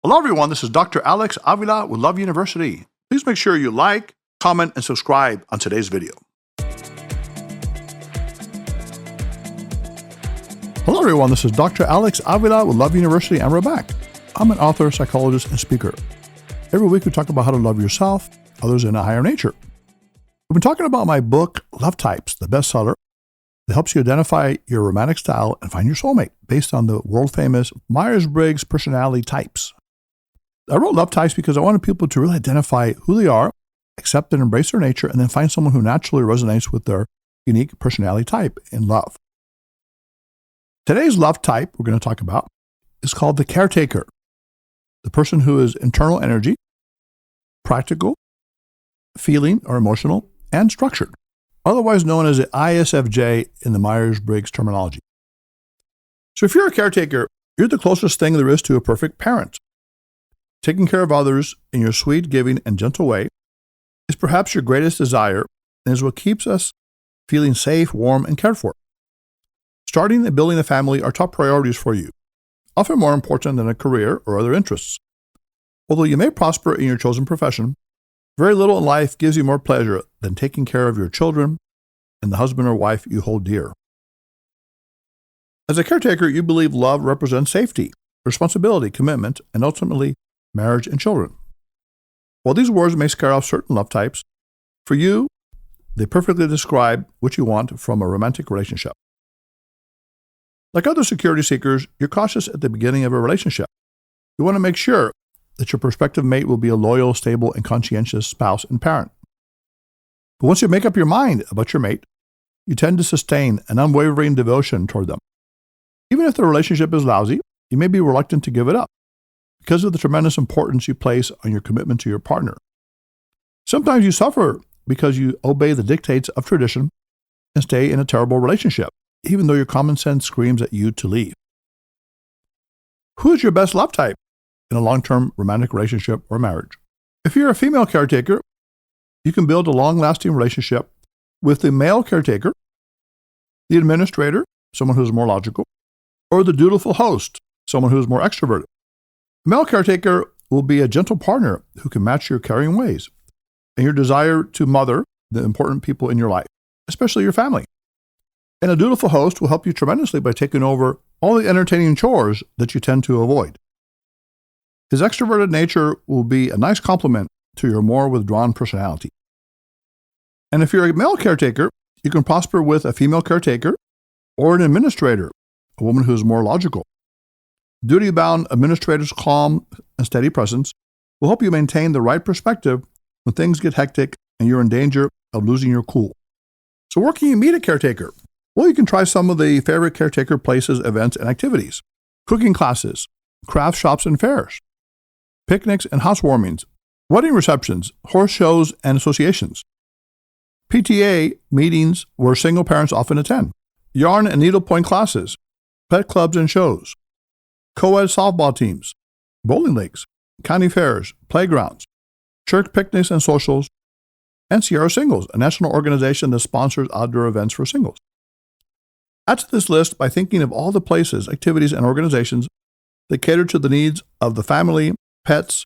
Hello, everyone. This is Dr. Alex Avila with Love University. Please make sure you like, comment, and subscribe on today's video. Hello, everyone. This is Dr. Alex Avila with Love University, and we're back. I'm an author, psychologist, and speaker. Every week, we talk about how to love yourself, others, and a higher nature. We've been talking about my book, Love Types, the bestseller, that helps you identify your romantic style and find your soulmate based on the world-famous Myers-Briggs personality types. I wrote Love Types because I wanted people to really identify who they are, accept and embrace their nature, and then find someone who naturally resonates with their unique personality type in love. Today's love type we're going to talk about is called the caretaker, the person who is internal energy, practical, feeling or emotional, and structured, otherwise known as the Isfj in the Myers-Briggs terminology. So if you're a caretaker, you're the closest thing there is to a perfect parent. Taking care of others in your sweet, giving, and gentle way is perhaps your greatest desire and is what keeps us feeling safe, warm, and cared for. Starting and building a family are top priorities for you, often more important than a career or other interests. Although you may prosper in your chosen profession, very little in life gives you more pleasure than taking care of your children and the husband or wife you hold dear. As a caretaker, you believe love represents safety, responsibility, commitment, and ultimately marriage and children. While these words may scare off certain love types, for you, they perfectly describe what you want from a romantic relationship. Like other security seekers, you're cautious at the beginning of a relationship. You want to make sure that your prospective mate will be a loyal, stable, and conscientious spouse and parent. But once you make up your mind about your mate, you tend to sustain an unwavering devotion toward them. Even if the relationship is lousy, you may be reluctant to give it up because of the tremendous importance you place on your commitment to your partner. Sometimes you suffer because you obey the dictates of tradition and stay in a terrible relationship, even though your common sense screams at you to leave. Who is your best love type in a long-term romantic relationship or marriage? If you're a female caretaker, you can build a long-lasting relationship with the male caretaker, the administrator, someone who is more logical, or the dutiful host, someone who is more extroverted. A male caretaker will be a gentle partner who can match your caring ways and your desire to mother the important people in your life, especially your family. And a dutiful host will help you tremendously by taking over all the entertaining chores that you tend to avoid. His extroverted nature will be a nice complement to your more withdrawn personality. And if you're a male caretaker, you can prosper with a female caretaker or an administrator, a woman who is more logical. Duty-bound administrators' calm and steady presence will help you maintain the right perspective when things get hectic and you're in danger of losing your cool. So where can you meet a caretaker? Well, you can try some of the favorite caretaker places, events, and activities: cooking classes, craft shops and fairs, picnics and housewarmings, wedding receptions, horse shows and associations, PTA meetings where single parents often attend, yarn and needlepoint classes, pet clubs and shows, co-ed softball teams, bowling leagues, county fairs, playgrounds, church picnics and socials, and Sierra Singles, a national organization that sponsors outdoor events for singles. Add to this list by thinking of all the places, activities, and organizations that cater to the needs of the family, pets,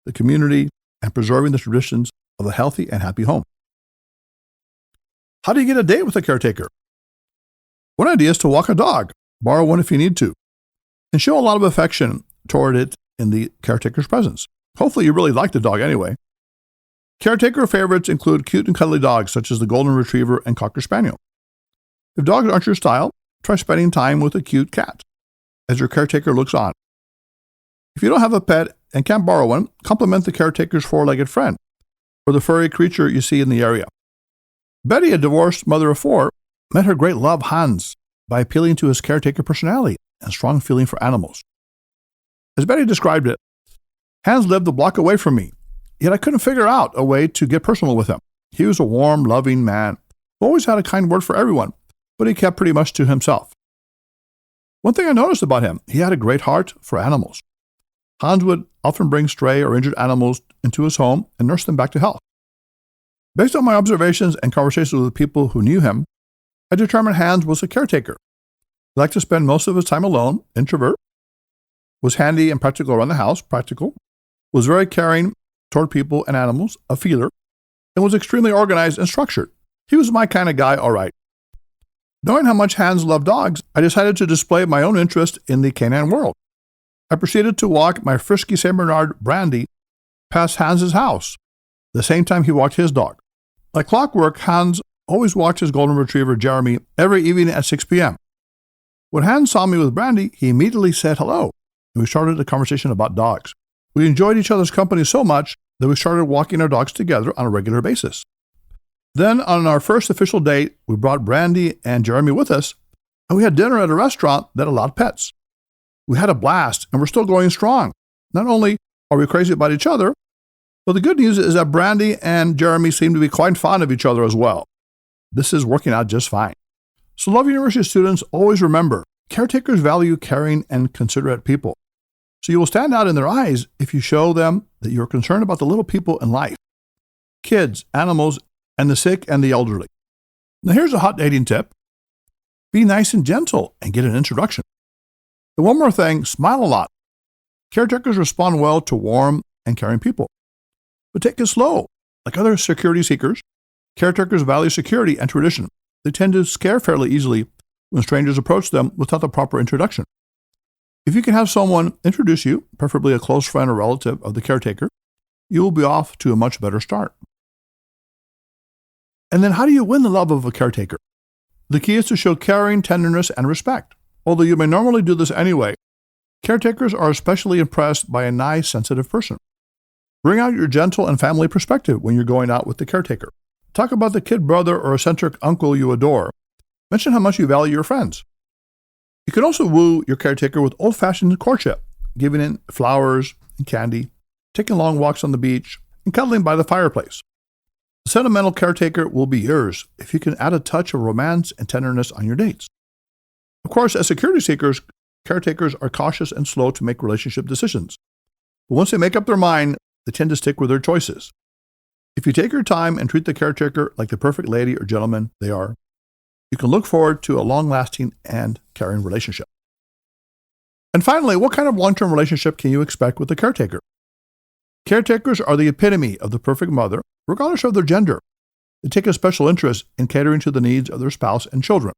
the community, and preserving the traditions of a healthy and happy home. How do you get a date with a caretaker? One idea is to walk a dog, borrow one if you need to, and show a lot of affection toward it in the caretaker's presence. Hopefully you really like the dog anyway. Caretaker favorites include cute and cuddly dogs such as the Golden Retriever and Cocker Spaniel. If dogs aren't your style, try spending time with a cute cat as your caretaker looks on. If you don't have a pet and can't borrow one, compliment the caretaker's four-legged friend or the furry creature you see in the area. Betty, a divorced mother of four, met her great love, Hans, by appealing to his caretaker personality and strong feeling for animals. As Betty described it, Hans lived a block away from me, yet I couldn't figure out a way to get personal with him. He was a warm, loving man who always had a kind word for everyone, but he kept pretty much to himself. One thing I noticed about him, he had a great heart for animals. Hans would often bring stray or injured animals into his home and nurse them back to health. Based on my observations and conversations with people who knew him, I determined Hans was a caretaker. He liked to spend most of his time alone, introvert, was handy and practical around the house, was very caring toward people and animals, a feeler, and was extremely organized and structured. He was my kind of guy, all right. Knowing how much Hans loved dogs, I decided to display my own interest in the canine world. I proceeded to walk my frisky St. Bernard, Brandy, past Hans's house, the same time he walked his dog. Like clockwork, Hans always walked his golden retriever, Jeremy, every evening at 6 p.m. When Hans saw me with Brandy, he immediately said hello, and we started a conversation about dogs. We enjoyed each other's company so much that we started walking our dogs together on a regular basis. Then, on our first official date, we brought Brandy and Jeremy with us, and we had dinner at a restaurant that allowed pets. We had a blast, and we're still going strong. Not only are we crazy about each other, but the good news is that Brandy and Jeremy seem to be quite fond of each other as well. This is working out just fine. So Love University students, always remember, caretakers value caring and considerate people. So you will stand out in their eyes if you show them that you're concerned about the little people in life, kids, animals, and the sick and the elderly. Now here's a hot dating tip. Be nice and gentle and get an introduction. And one more thing, smile a lot. Caretakers respond well to warm and caring people. But take it slow. Like other security seekers, caretakers value security and tradition. They tend to scare fairly easily when strangers approach them without the proper introduction. If you can have someone introduce you, preferably a close friend or relative of the caretaker, you will be off to a much better start. And then how do you win the love of a caretaker? The key is to show caring, tenderness, and respect. Although you may normally do this anyway, caretakers are especially impressed by a nice, sensitive person. Bring out your gentle and family perspective when you're going out with the caretaker. Talk about the kid brother or eccentric uncle you adore. Mention how much you value your friends. You can also woo your caretaker with old-fashioned courtship, giving in flowers and candy, taking long walks on the beach, and cuddling by the fireplace. The sentimental caretaker will be yours if you can add a touch of romance and tenderness on your dates. Of course, as security seekers, caretakers are cautious and slow to make relationship decisions. But once they make up their mind, they tend to stick with their choices. If you take your time and treat the caretaker like the perfect lady or gentleman they are, you can look forward to a long-lasting and caring relationship. And finally, what kind of long-term relationship can you expect with the caretaker? Caretakers are the epitome of the perfect mother, regardless of their gender. They take a special interest in catering to the needs of their spouse and children.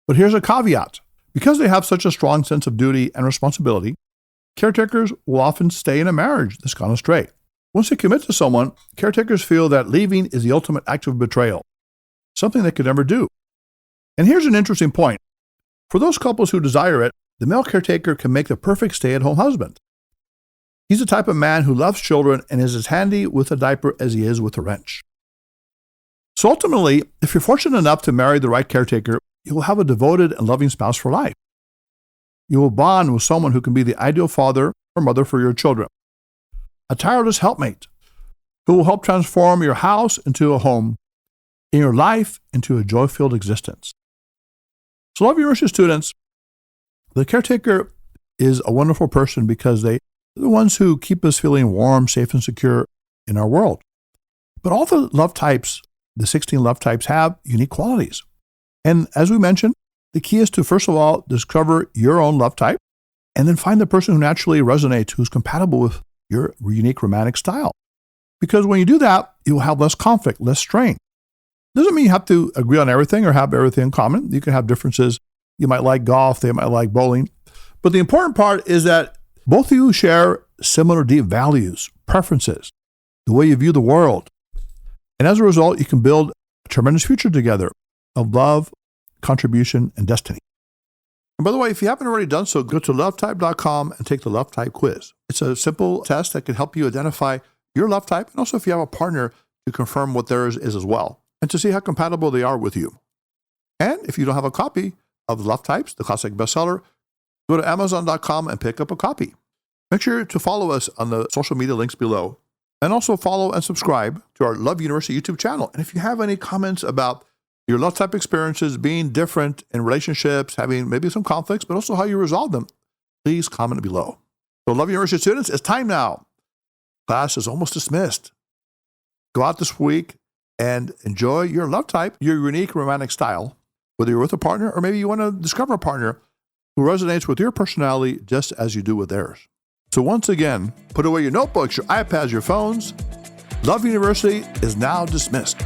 But here's a caveat. Because they have such a strong sense of duty and responsibility, caretakers will often stay in a marriage that's gone astray. Once they commit to someone, caretakers feel that leaving is the ultimate act of betrayal, something they could never do. And here's an interesting point. For those couples who desire it, the male caretaker can make the perfect stay-at-home husband. He's the type of man who loves children and is as handy with a diaper as he is with a wrench. So ultimately, if you're fortunate enough to marry the right caretaker, you will have a devoted and loving spouse for life. You will bond with someone who can be the ideal father or mother for your children. A tireless helpmate who will help transform your house into a home and your life into a joy-filled existence. So Love University students, the caretaker is a wonderful person because they're the ones who keep us feeling warm, safe, and secure in our world. But all the love types, the 16 love types, have unique qualities. And as we mentioned, the key is to, first of all, discover your own love type and then find the person who naturally resonates, who's compatible with your unique romantic style. Because when you do that, you'll have less conflict, less strain. Doesn't mean you have to agree on everything or have everything in common. You can have differences. You might like golf, they might like bowling. But the important part is that both of you share similar deep values, preferences, the way you view the world. And as a result, you can build a tremendous future together of love, contribution, and destiny. And by the way, if you haven't already done so, go to lovetype.com and take the love type quiz. It's a simple test that can help you identify your love type, and also if you have a partner, to confirm what theirs is as well, and to see how compatible they are with you. And if you don't have a copy of Love Types, the classic bestseller, go to Amazon.com and pick up a copy. Make sure to follow us on the social media links below, and also follow and subscribe to our Love University YouTube channel. And if you have any comments about your love type experiences being different in relationships, having maybe some conflicts, but also how you resolve them, please comment below. So Love University students, it's time now. Class is almost dismissed. Go out this week and enjoy your love type, your unique romantic style, whether you're with a partner or maybe you want to discover a partner. who resonates with your personality just as you do with theirs. So once again, put away your notebooks, your iPads, your phones. Love University is now dismissed.